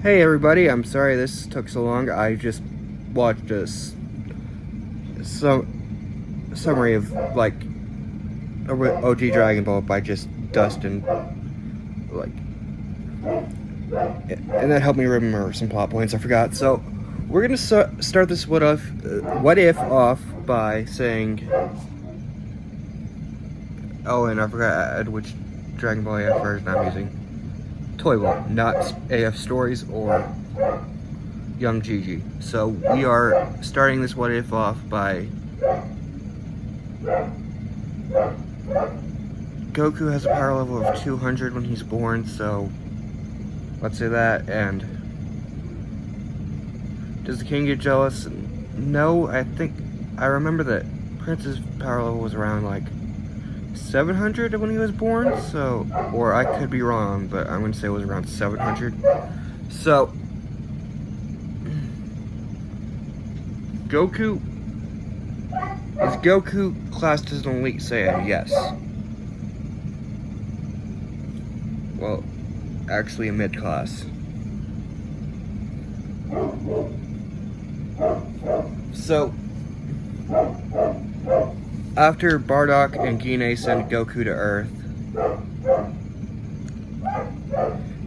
Hey everybody, I'm sorry this took so long. I just watched some summary of like OG Dragon Ball by just Dustin, like, and that helped me remember some plot points I forgot. So we're gonna start this what if off by saying, oh, and I forgot to add which Dragon Ball AF version I'm using. Toy Ball, not AF Stories or Young Gigi. So we are starting this what if off by Goku has a power level of 200 when he's born, so let's say that. And does the king get jealous? No, I remember that Prince's power level was around like 700 when he was born, so, or I could be wrong, but I'm gonna say it was around 700. So is Goku classed as an elite Saiyan? Yes. Well, actually a mid-class. So, after Bardock and Guinea send Goku to Earth,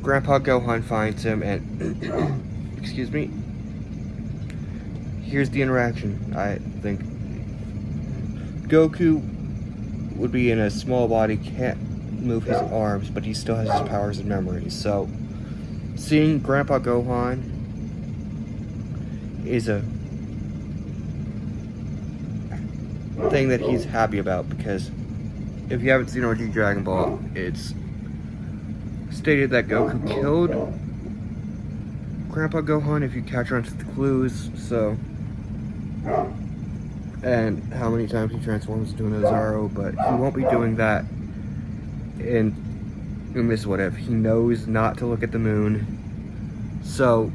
Grandpa Gohan finds him and, excuse me, here's the interaction. I think Goku would be in a small body, can't move his arms, but he still has his powers and memories. So, seeing Grandpa Gohan is a thing that he's happy about, because if you haven't seen OG Dragon Ball, it's stated that Goku killed Grandpa Gohan if you catch on to the clues. So, and how many times he transforms into an Ozaru, but he won't be doing that in this what if. He knows not to look at the moon. So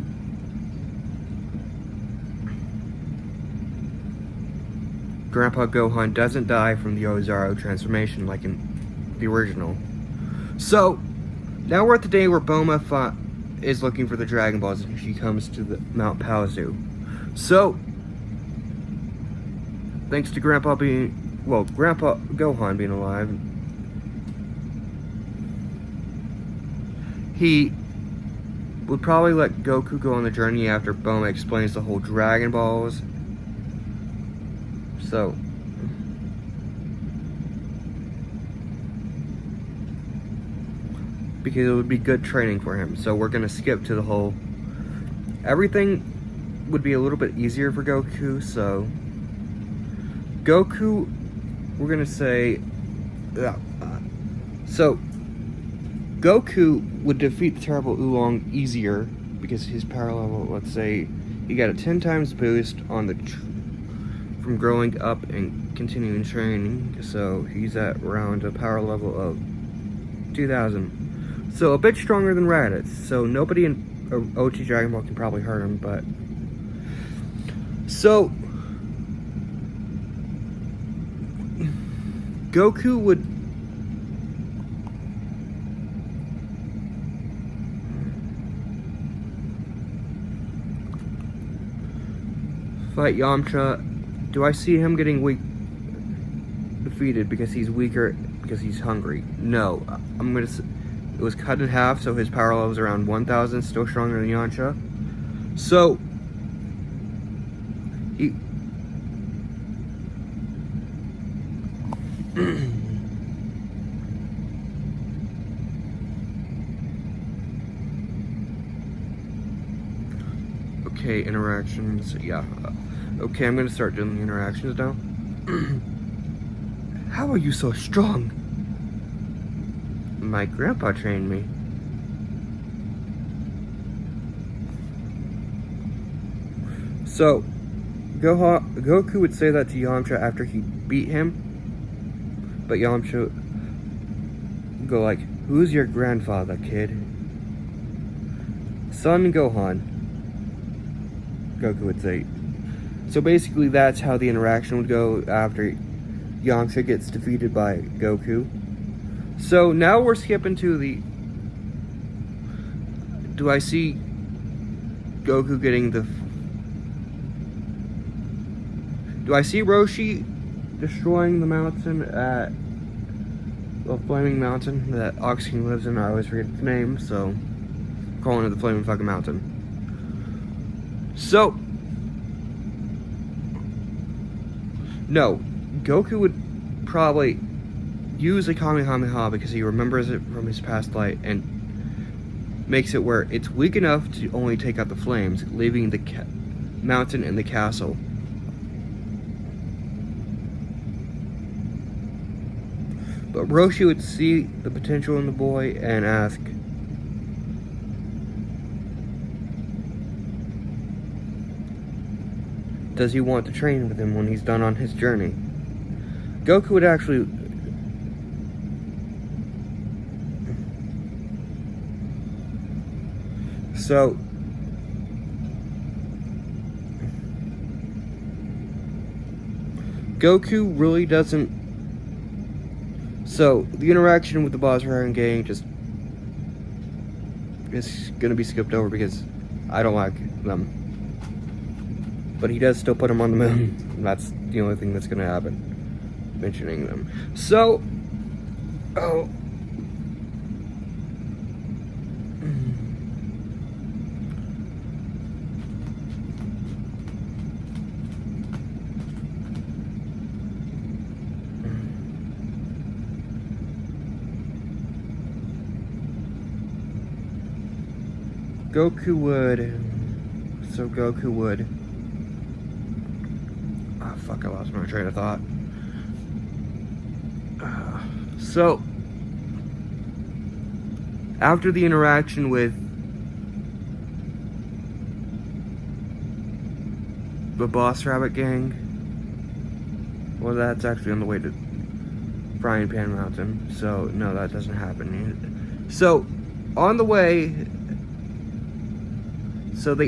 Grandpa Gohan doesn't die from the Ozaru transformation like in the original. So now we're at the day where Bulma is looking for the Dragon Balls and she comes to the Mount Paozu. So thanks to Grandpa Gohan being alive, he would probably let Goku go on the journey after Bulma explains the whole Dragon Balls. So, because it would be good training for him. So we're gonna skip to the whole, everything would be a little bit easier for Goku. So Goku, we're gonna say, so Goku would defeat the terrible Oolong easier because his power level, let's say, he got a 10 times boost on the from growing up and continuing training. So he's at around a power level of 2000. So a bit stronger than Raditz. So nobody in OG Dragon Ball can probably hurt him, but so Goku would fight Yamcha. Do I see him getting defeated because he's weaker, because he's hungry? No. It was cut in half, so his power level is around 1000, still stronger than Yamcha. So he okay, interactions, yeah. Okay, I'm gonna start doing the interactions now. How are you so strong? My grandpa trained me. So, Goku would say that to Yamcha after he beat him, but Yamcha would go like, "Who's your grandfather, kid?" Son Gohan, Goku would say. So basically that's how the interaction would go after Yamcha gets defeated by Goku. So now we're skipping to the, do I see Goku getting the... Do I see Roshi destroying the mountain at... the Flaming Mountain that Ox King lives in? I always forget its name, so... I'm calling it the Flaming fucking Mountain. So... No. Goku would probably use a Kamehameha because he remembers it from his past life and makes it where it's weak enough to only take out the flames, leaving the mountain and the castle. But Roshi would see the potential in the boy and ask, does he want to train with him when he's done on his journey? Goku would actually... So... Goku really doesn't... So, the interaction with the Boss Dragon Gang just... is gonna be skipped over because I don't like them. But he does still put them on the moon. That's the only thing that's gonna happen. Mentioning them. So, oh. Goku would. Oh, fuck, I lost my train of thought. So, after the interaction with the Boss Rabbit Gang, well, that's actually on the way to Frying Pan Mountain, so no, that doesn't happen. So, on the way, they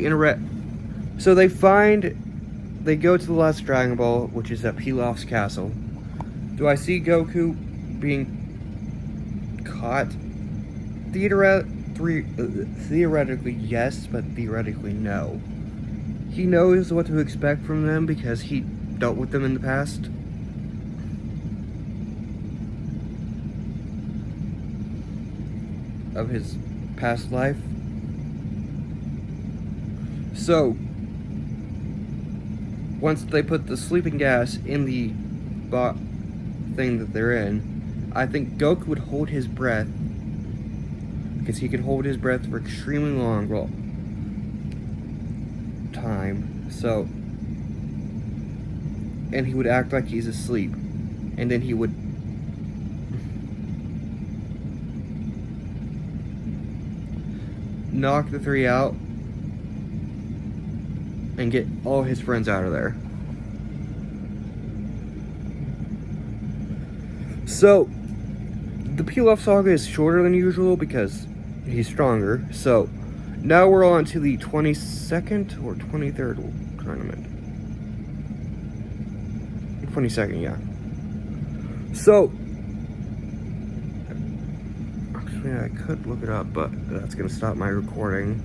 go to the last Dragon Ball, which is at Pilaf's castle. Do I see Goku being caught? Theoretically, yes, but theoretically, no. He knows what to expect from them because he dealt with them in the past. Of his past life. So, once they put the sleeping gas in the thing that they're in, I think Goku would hold his breath because he can hold his breath for extremely long time. So, and he would act like he's asleep, and then he would knock the three out and get all his friends out of there. So, the Pilaf saga is shorter than usual because he's stronger. So, now we're on to the 22nd or 23rd tournament. 22nd, yeah. So, actually, I could look it up, but that's going to stop my recording.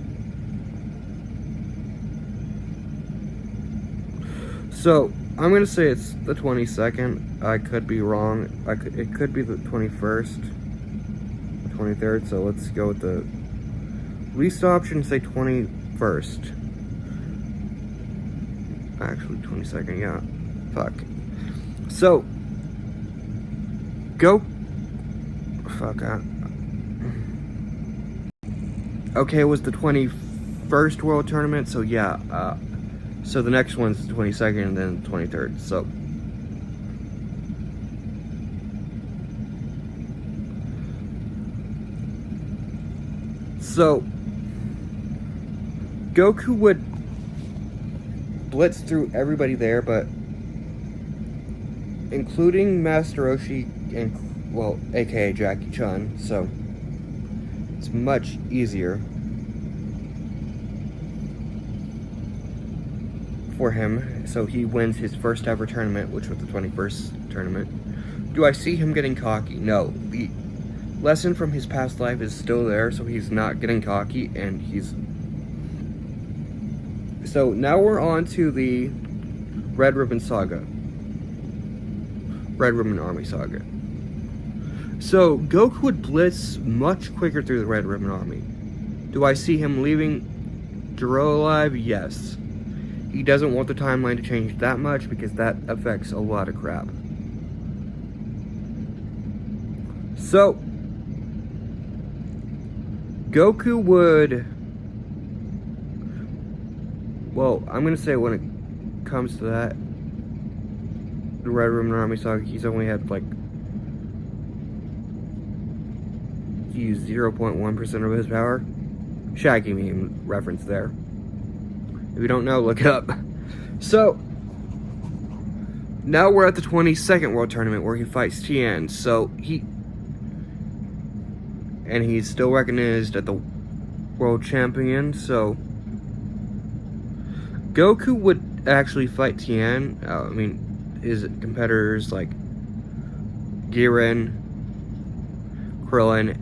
So, I'm going to say it's the 22nd. I could be wrong. It could be the 21st, the 23rd. So let's go with the least option, say 21st. Actually, 22nd, yeah. Fuck. So, go. Fuck. Okay, it was the 21st World Tournament, so yeah. So the next one's the 22nd and then the 23rd. So Goku would blitz through everybody there, but including Master Roshi and, well, aka Jackie Chun, so it's much easier for him, so he wins his first ever tournament, which was the 21st tournament. Do I see him getting cocky? No. The lesson from his past life is still there, so he's not getting cocky, and he's So now we're on to the Red Ribbon Saga. Red Ribbon Army Saga. So Goku would blitz much quicker through the Red Ribbon Army. Do I see him leaving Jiro alive? Yes. He doesn't want the timeline to change that much because that affects a lot of crap. So, Goku would... Well, I'm going to say when it comes to that, the Red Ribbon Army Saga, he's only had like... He used 0.1% of his power. Shaggy meme reference there. If you don't know, look it up. So, now we're at the 22nd World Tournament where he fights Tien. So, and he's still recognized as the World Champion. So, Goku would actually fight Tien. His competitors like Giran, Krillin.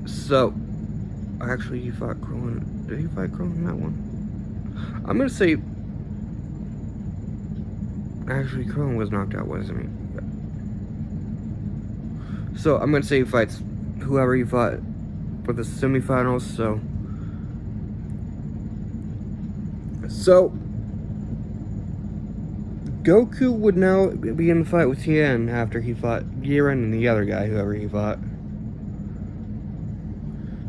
So, actually, he fought Krillin. Did he fight Krillin in that one? I'm gonna say. Actually, Krillin was knocked out, wasn't he? So, I'm gonna say he fights whoever he fought for the semifinals. So, Goku would now be in the fight with Tien after he fought Giran and the other guy, whoever he fought.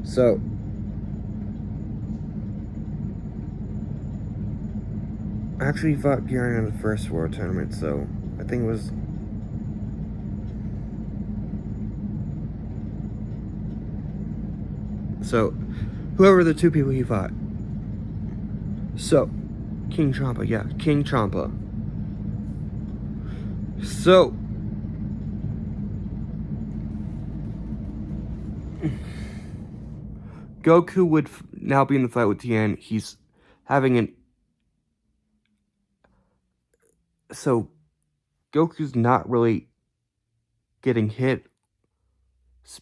So, actually, he fought Giran in the first World Tournament, so I think it was. So, whoever the two people he fought. So, King Champa, yeah, King Champa. So, Goku would now be in the fight with Tien. He's having an... So, Goku's not really getting hit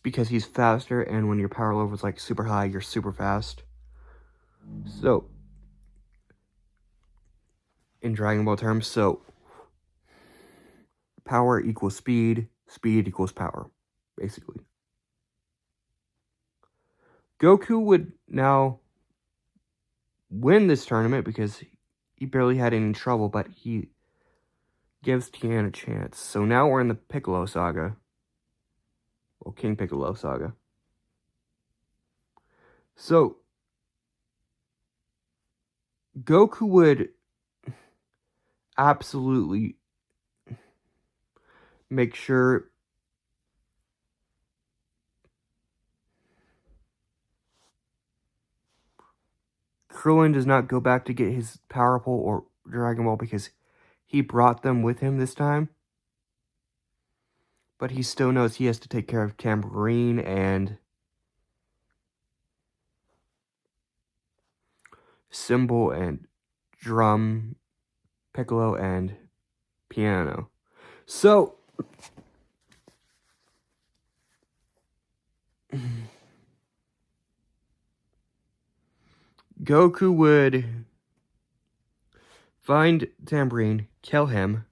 because he's faster, and when your power level is like super high, you're super fast. So, in Dragon Ball terms, so power equals speed, speed equals power, basically. Goku would now win this tournament because he barely had any trouble, but he gives Tien a chance. So now we're in the Piccolo Saga. Well, King Piccolo Saga. So, Goku would absolutely make sure Krillin does not go back to get his Power Pole or Dragon Ball because he brought them with him this time. But he still knows he has to take care of Tambourine and Cymbal and Drum, Piccolo and Piano. So, Goku would find Tambourine, kill him,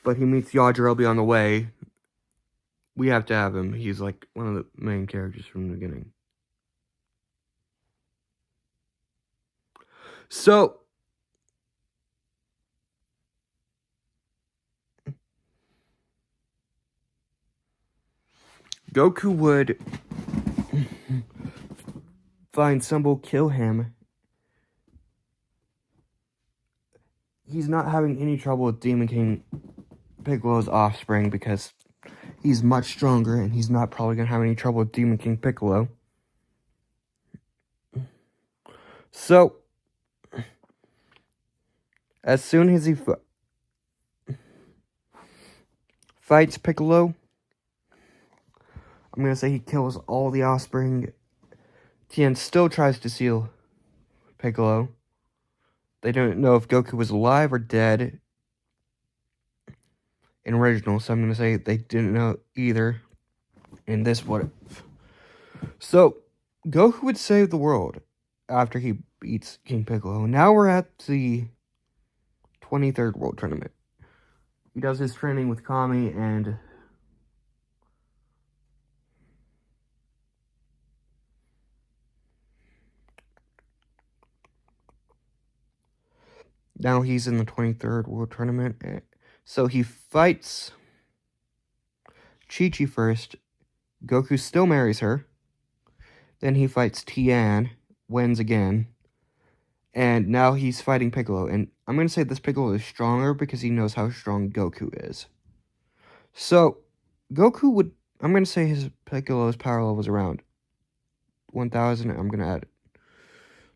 but he meets Yajirobe on the way. We have to have him. He's like one of the main characters from the beginning. So, Goku would find Cymbal, kill him. He's not having any trouble with Demon King Piccolo's offspring because he's much stronger and he's not probably going to have any trouble with Demon King Piccolo. So, as soon as he fights Piccolo, I'm going to say he kills all the offspring. Tien still tries to steal Piccolo. They don't know if Goku was alive or dead in original, so I'm going to say they didn't know either in this what if. So, Goku would save the world after he beats King Piccolo. Now we're at the 23rd World Tournament. He does his training with Kami, and now he's in the 23rd World Tournament. So he fights Chi-Chi first. Goku still marries her. Then he fights Tien, wins again. And now he's fighting Piccolo. And I'm going to say this Piccolo is stronger because he knows how strong Goku is. So, Goku would... I'm going to say his Piccolo's power level is around 1,000. I'm going to add...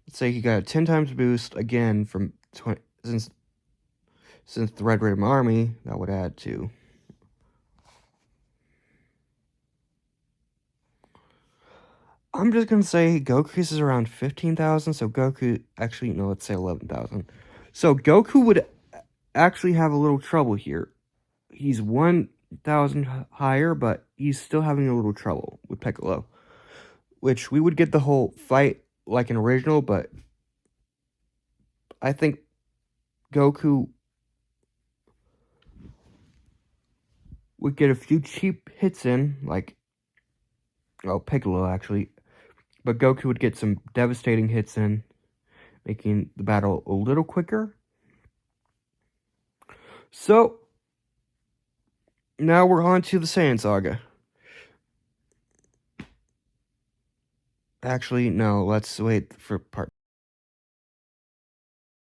Let's say he got a 10 times boost again from... Since the Red Ribbon Army, that would add to... I'm just going to say Goku's is around 15,000, so Goku... Actually, no, let's say 11,000. So Goku would actually have a little trouble here. He's 1,000 higher, but he's still having a little trouble with Piccolo. Which we would get the whole fight like an original, but I think Goku would get a few cheap hits in, like... Well, Piccolo, actually. But Goku would get some devastating hits in, making the battle a little quicker. So, now we're on to the Saiyan Saga. Actually, no, let's wait for part